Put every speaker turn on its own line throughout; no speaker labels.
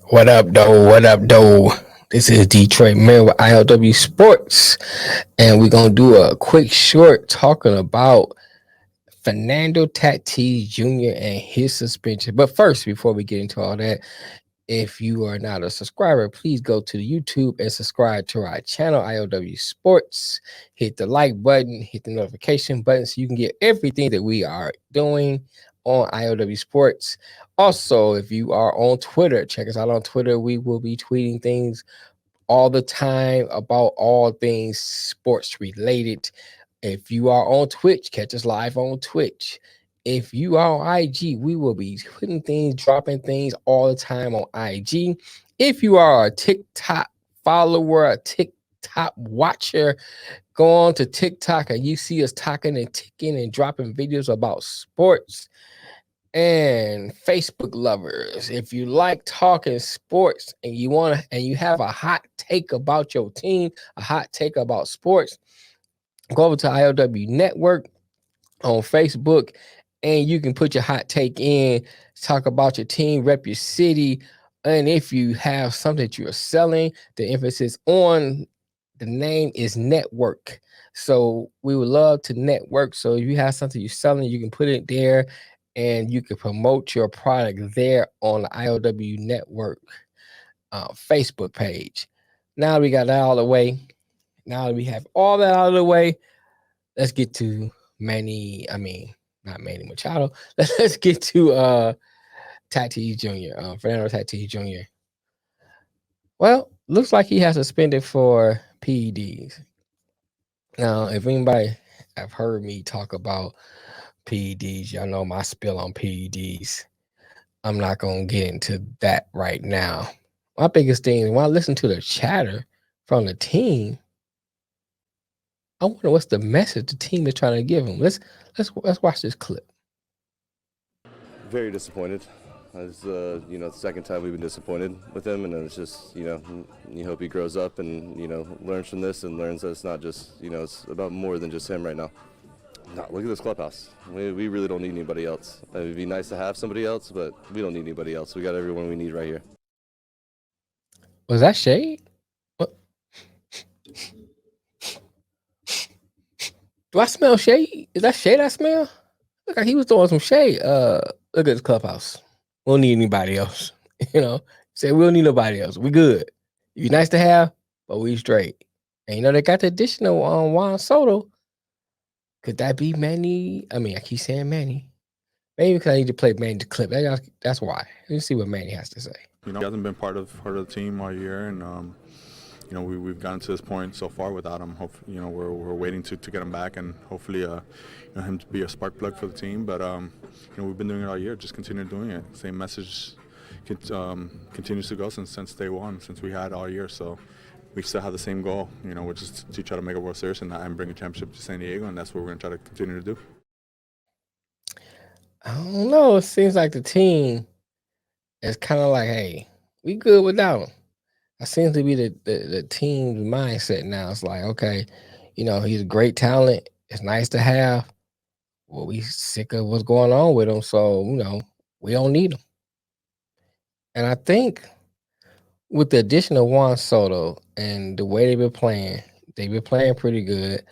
What up, though? What up, though? This is Detroit Mayor with ILW Sports, and we're gonna do a quick short talking about Fernando Tatis Jr. and his suspension. But first, before we get into all that, if you are not a subscriber, please go to YouTube and subscribe to our channel, ILW Sports. Hit the like button, hit the notification button so you can get everything that we are doing on ILW Sports. Also, if you are on Twitter, check us out on Twitter. We will be tweeting things all the time about all things sports related. If you are on Twitch, catch us live on Twitch. If you are on IG, we will be putting things, dropping things all the time on IG. If you are a TikTok follower, a TikTok watcher, go on to TikTok and you see us talking and ticking and dropping videos about sports. And Facebook lovers, if you like talking sports and you have a hot take about your team, a hot take about sports, go over to ILW Network on Facebook and you can put your hot take in, talk about your team, rep your city. And if you have something that you're selling, the emphasis on the name is network. So we would love to network. So if you have something you're selling, you can put it there and you can promote your product there on the ILW Network Facebook page. Now we got that all the way. Now that we have all that out of the way, let's get to not Manny Machado. Let's get to Tatis Jr. Fernando Tatis Jr. Well, looks like he has suspended for PEDs. Now, if anybody have heard me talk about PEDs, y'all know my spill on PEDs. I'm not gonna get into that right now. My biggest thing is when I listen to the chatter from the team, I wonder what's the message the team is trying to give them. Let's watch this clip.
Very disappointed. It's the second time we've been disappointed with him, and it's just you hope he grows up and learns from this and learns that it's not just it's about more than just him right now. No, look at this clubhouse. We really don't need anybody else. It'd be nice to have somebody else, but we don't need anybody else. We got everyone we need right here.
Was that shade? What? Do I smell shade? Is that shade I smell? Look like he was throwing some shade. Look at this clubhouse. We don't need anybody else. Say we don't need nobody else. We good. It'd be nice to have, but we straight. And they got the additional Juan Soto. Could that be Manny? I mean, I keep saying Manny. Maybe because I need to play Manny's clip. That's why. Let's see what Manny has to say.
He hasn't been part of the team all year, and we've gotten to this point so far without him. Hopefully, we're waiting to get him back, and hopefully, him to be a spark plug for the team. But we've been doing it all year. Just continue doing it. Same message continues to go since day one, since we had all year. So we still have the same goal, which is to try to make a World Series and bring a championship to San Diego, and that's what we're going to try to continue to do.
I don't know. It seems like the team is kind of like, hey, we good without him. That seems to be the team's mindset now. It's like, okay, he's a great talent. It's nice to have. Well, we sick of what's going on with him, so we don't need him. And I think with the addition of Juan Soto and the way they've been playing pretty good.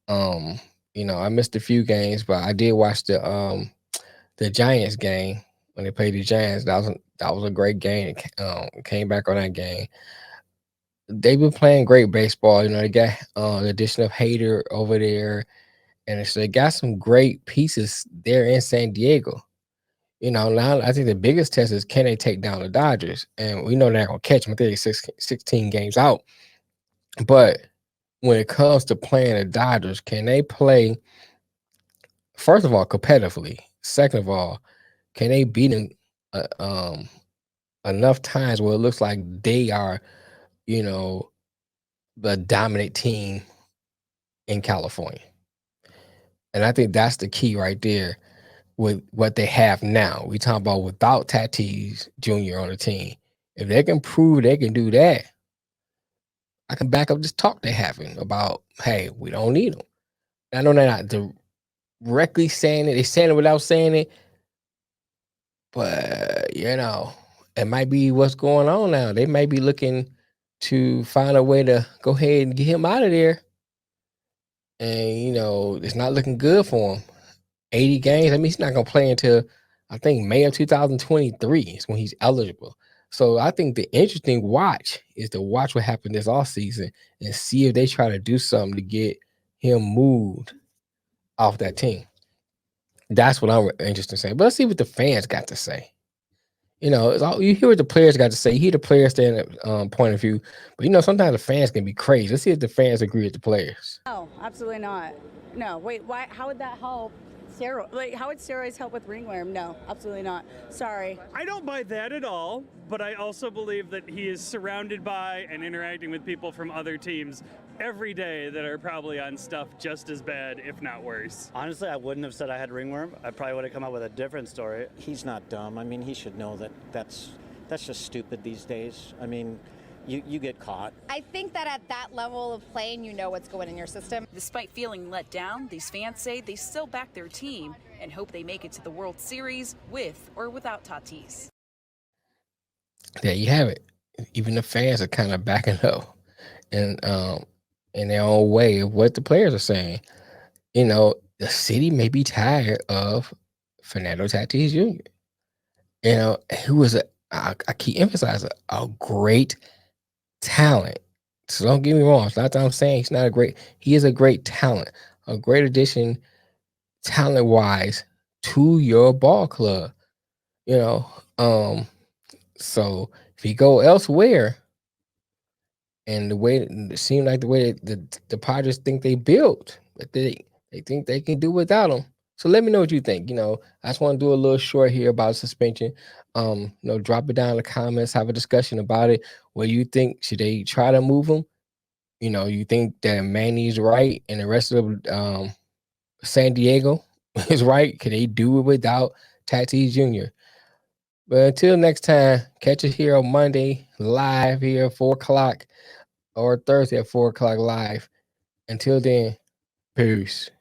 I missed a few games, but I did watch the Giants game when they played the Giants. That was a great game. Came back on that game. They've been playing great baseball. They got the addition of Hader over there, and so they got some great pieces there in San Diego. Now I think the biggest test is can they take down the Dodgers, and we know they're not gonna catch them. I think they're 16 games out, but when it comes to playing the Dodgers, can they play? First of all, competitively. Second of all, can they beat them enough times where it looks like they are, the dominant team in California? And I think that's the key right there with what they have now. We talk about without Tatis Jr. on the team. If they can prove they can do that, I can back up this talk they're having about, hey, we don't need them. I know they're not directly saying it. They're saying it without saying it. But, it might be what's going on now. They might be looking to find a way to go ahead and get him out of there. And it's not looking good for him. 80 games. I mean, he's not gonna play until I think May of 2023 is when he's eligible. So I think the interesting watch is to watch what happened this off season and see if they try to do something to get him moved off that team. That's what I'm interested in saying. But let's see what the fans got to say. It's all you hear what the players got to say. You hear the players stand point of view, but sometimes the fans can be crazy. Let's see if the fans agree with the players.
No, absolutely not. No, wait, why? How would that help? How would steroids help with ringworm? No, absolutely not. Sorry.
I don't buy that at all, but I also believe that he is surrounded by and interacting with people from other teams every day that are probably on stuff just as bad, if not worse.
Honestly, I wouldn't have said I had ringworm. I probably would have come up with a different story.
He's not dumb. I mean, he should know that that's just stupid these days. I mean, you get caught.
I think that at that level of playing, you know what's going in your system.
Despite feeling let down, these fans say they still back their team and hope they make it to the World Series with or without Tatis.
There you have it. Even the fans are kind of backing up and in their own way of what the players are saying. The city may be tired of Fernando Tatis Jr. Who was I keep emphasizing a great talent. So don't get me wrong. It's not that I'm saying he's not he is a great talent, a great addition talent wise to your ball club. So if you go elsewhere and the way it seemed like the way the Padres think they built, but they think they can do without him. So let me know what you think. I just want to do a little short here about suspension. Drop it down in the comments, have a discussion about it. What do you think? Should they try to move him? You think that Manny's right and the rest of San Diego is right? Can they do it without Tatis Jr.? But until next time, catch us here on Monday live here at 4 o'clock or Thursday at 4 o'clock live. Until then, peace.